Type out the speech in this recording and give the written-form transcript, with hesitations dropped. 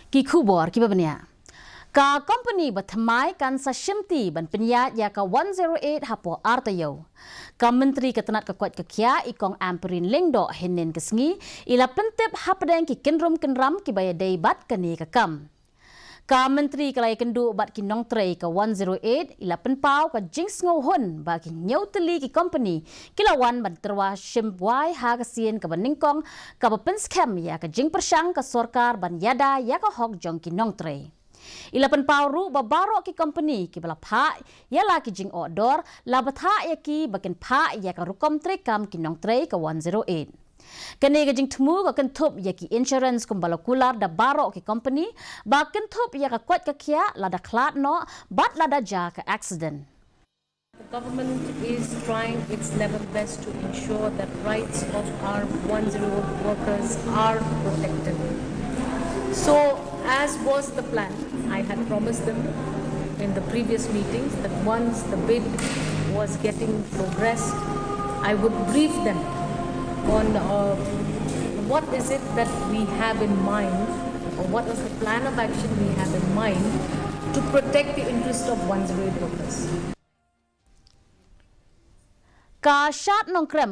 Ki kubor ki babanya. Ka company ba Thymmai kan sa Shimti ban penyat Iaka 108 Hapoh Taiew. Ka menteri ketenat kekuat kekia ikong amperin lengdo henen kesengi ila pentep hapdeng ki kenram ki baya deibat kani kakam. Ka menteri kalai kendu bat ki nong trei ka 108 ila penpau ka jinx ngohon ba ki nyauteli ki company kilawan ban terwa shimbwai ha kasien ka baningkong ka bapenskem ya ka jing persang ka sorkar ban yada ya ka hok jong ki nong trei. Ila penpau ru babaro ki company ki bala pha ya la ki jing odor la batha ya ki baken pha ya ka rukom trei kam ki nong trei ka 108. Kani ka jing temu ka kentup ya ki insurance kumbala kular da baro ki company ba kentup ya ka kwat ka kia la da klat no bat la da ja ka accident. The government is trying its level best to ensure that rights of our 108 workers are protected. So, as was the plan, I had promised them in the previous meetings that once the bid was getting progressed, I would brief them on what is it that we have in mind, or what is the plan of action we have in mind to protect the interest of 108 workers. Ka shat nong krem